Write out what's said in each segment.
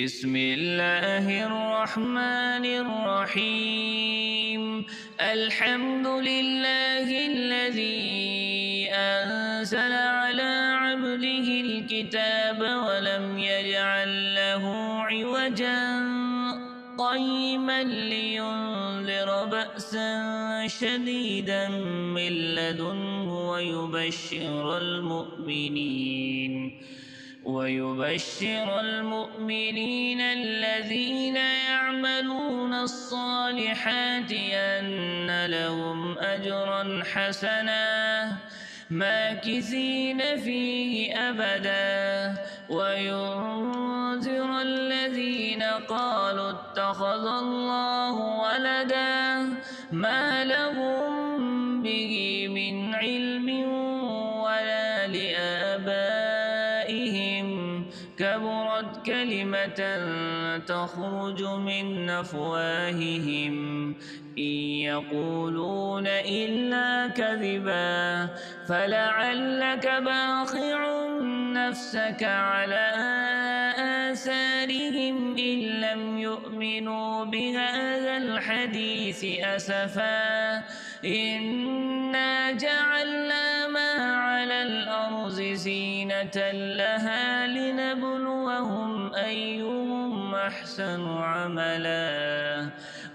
بسم الله الرحمن الرحيم. الحمد لله الذي أنزل على عبده الكتاب ولم يجعل له عوجا قيما لينذر بأسا شديدا من لدنه ويبشر المؤمنين الذين يعملون الصالحات أن لهم أجرا حسنا ماكثين فيه أبدا، وينذر الذين قالوا اتخذ الله ولدا ما لهم به من علم ولا لآبائهم، كبرت كلمة تخرج من أفواههم إن يقولون إلا كذبا، فلعلك باخع نفسك على آثارهم إن لم يؤمنوا بهذا الحديث أسفا. إنا جعلنا ما على الأرض زينة لها لنبلوهم أيهم أحسن عملا،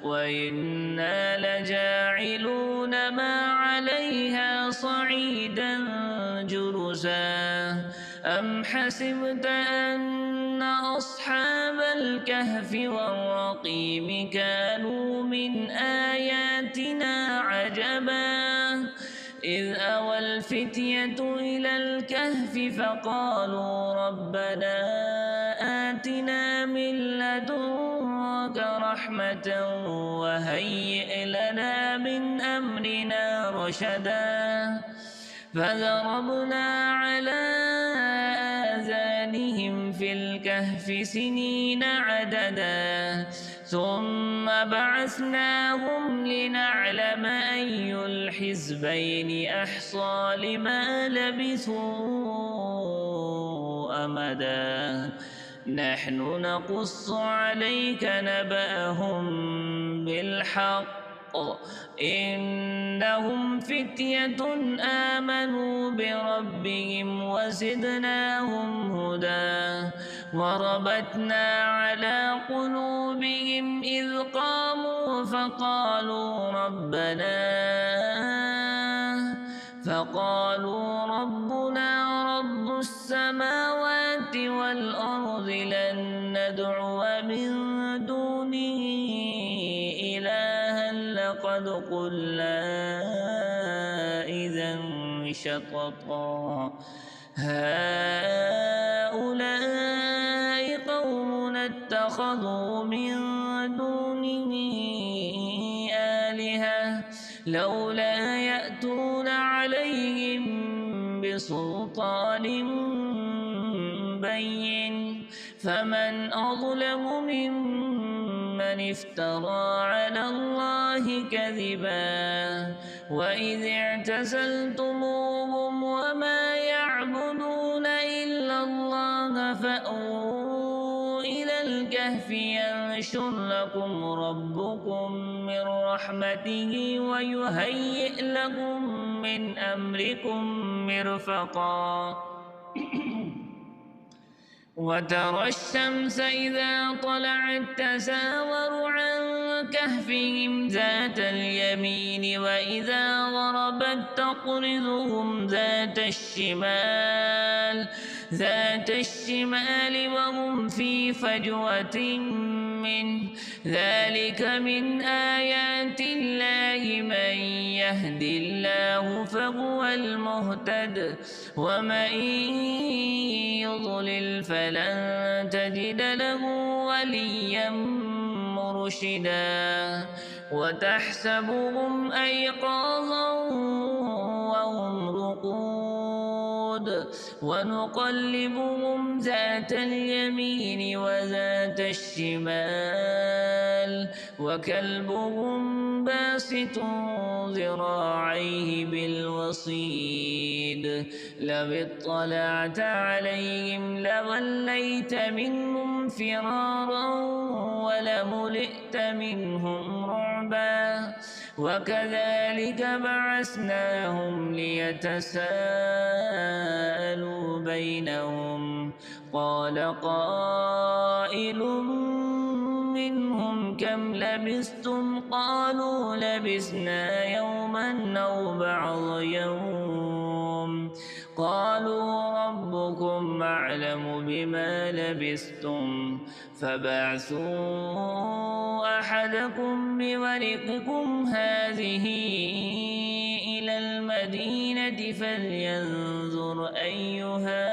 وإنا لجاعلون ما عليها صعيدا جرزا. أم حسبت أن أصحاب الكهف والرقيم كانوا من آياتنا عجبا، إذ أوى الفتية إلى الكهف فقالوا ربنا آتنا من لدنك رحمة وهيئ لنا من أمرنا رشدا، فضربنا على آذانهم في الكهف سنين عددا، ثم بعثناهم لنعلم أي الحزبين أحصى لما لبثوا أمدا. نحن نقص عليك نبأهم بالحق، إنهم فتية آمنوا بربهم وزدناهم هدى، وربطنا على قلوبهم إذ قاموا فقالوا ربنا رب السماوات والأرض لن ندعو من دونه إلها لقد قلنا إذا شططا، هؤلاء قوم اتخذوا من دونه آلهة لولا يأتون عليهم بسلطان بين، فمن أظلم ممن افترى على الله كذبا. وإذ اعتزلتموهم وما يعبدون إلا الله فأووا إلى الكهف ينشر لكم ربكم من رحمته ويهيئ لكم من أمركم مرفقا. وترى الشمس إذا طلعت تزاور عن كهفهم ذات اليمين وإذا غربت تقرضهم ذات الشمال وهم في فجوة منه، ذلك من آيات الله، من يهد الله فهو المهتد، ومن يضلل فلن تجد له وليا مرشدا. وتحسبهم أيقاظا وهم رقود ونقلبهم ذات اليمين وذات الشمال وكلبهم باسط ذراعيه بالوصيد لو اطلعت عليهم لوليت منهم فرارا ولملئت منهم رعبا وكذلك بعثناهم ليتساءلوا بينهم قال قائل منهم كم لبثتم قالوا لبثنا يوما أو بعض يوم قالوا ربكم أعلم بما لبثتم فبعثوا أحدكم بورقكم هذه إلى المدينة فلينظر أيها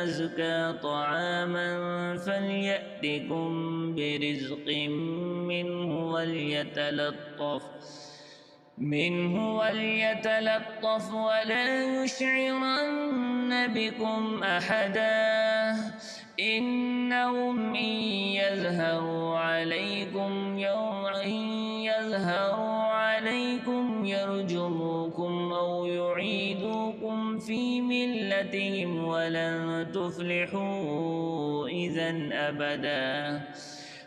أزكى طعاما فليأتكم برزق منه وليتلطف ولا يشعرن بكم أحدا إنهم إن يظهروا عليكم يرجموكم أو يعيدوكم في ملتهم ولن تفلحوا إذا أبدا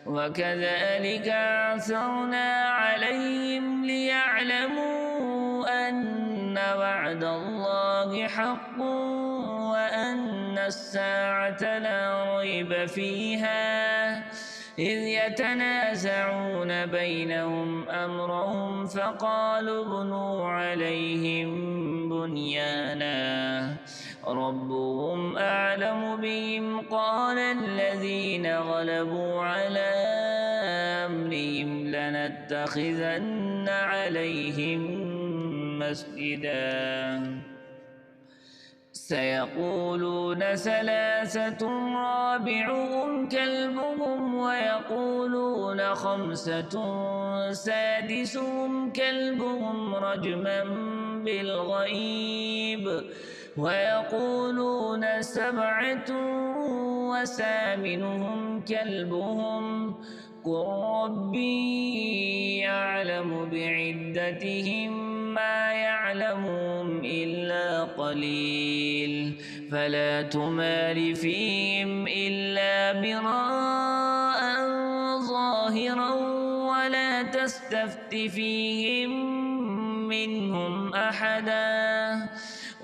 وكذلك أعثرنا عليهم ليعلموا أن وعد الله حق وأن الساعة لا ريب فيها إذ يتنازعون بينهم أمرهم فقالوا ابنوا عليهم بنيانا ربهم أعلم بهم قال الذين غلبوا على أمرهم لنتخذن عليهم مسجدا سيقولون ثلاثة رابعهم كلبهم ويقولون خمسة سادسهم كلبهم رجما بالغيب ويقولون سبعة وثامنهم كلبهم قل ربي أعلم بعدتهم ما يعلمهم إلا قليل فلا تمار فيهم إلا مراء ظاهرا ولا تستفت فيهم منهم أحدا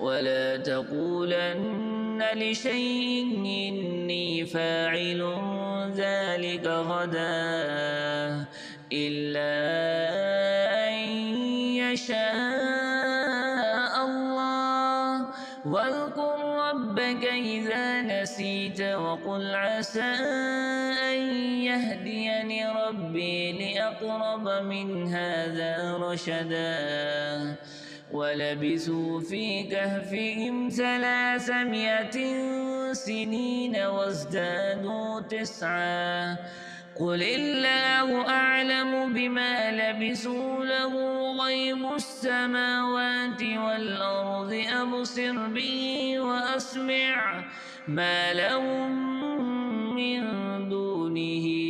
ولا تقولن لشيء إني فاعل ذلك غدا إلا أن يشاء الله واذكر ربك إذا نسيت وقل عسى أن يهديني ربي لأقرب من هذا رشدا ولبثوا في كهفهم 300 سنين وازدادوا 9 قل الله أعلم بما لبثوا له غيب السماوات والأرض أبصر به وأسمع ما لهم من دونه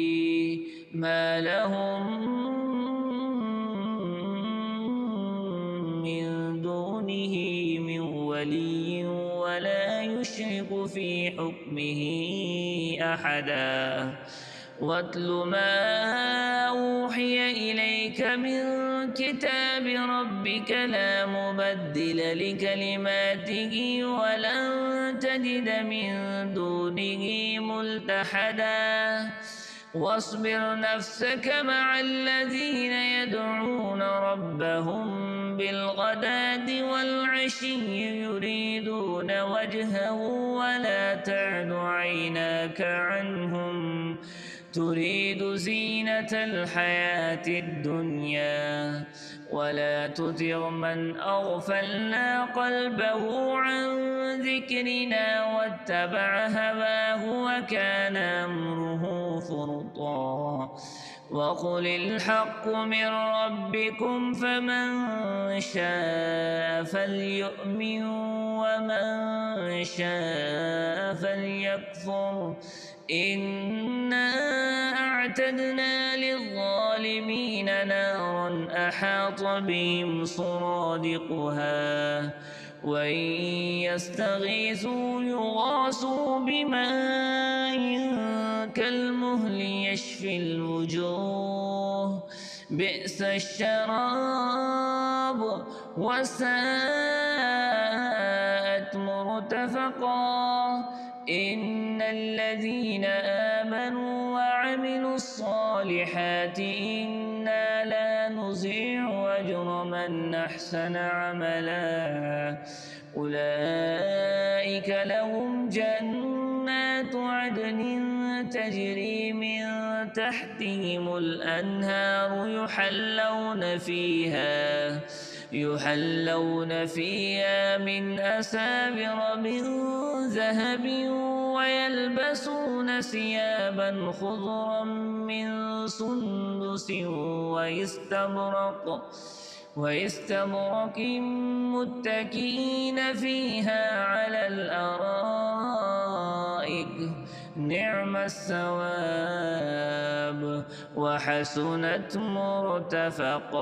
من ولي ولا يشرك في حكمه أحدا واتل ما أوحي إليك من كتاب ربك لا مبدل لكلماته ولن تجد من دونه ملتحدا واصبر نفسك مع الذين يدعون ربهم بالغداة والعشي يريدون وجهه ولا تعد عيناك عنهم تريد زينة الحياة الدنيا ولا تطع من أغفلنا قلبه عن ذكرنا واتبع هواه وكان أمره فرطا وقل الحق من ربكم فمن شاء فليؤمن ومن شاء فليكفر إنا أعتدنا للظالمين نارا أحاط بهم سرادقها وإن يستغيثوا يغاثوا بماء كالمهل يشفي الوجوه بئس الشراب وساءت مرتفقا إن الذين آمنوا وعملوا الصالحات إنا لا نضيع أجر من أحسن عملا أولئك لهم جنات عدن تجري من تحتهم الأنهار يحلون فيها من أساور من ذهب ويلبسون ثيابا خضرا من سندس واستبرق متكئين فيها على الأرائك نعم الثواب وحسنت مرتفقا.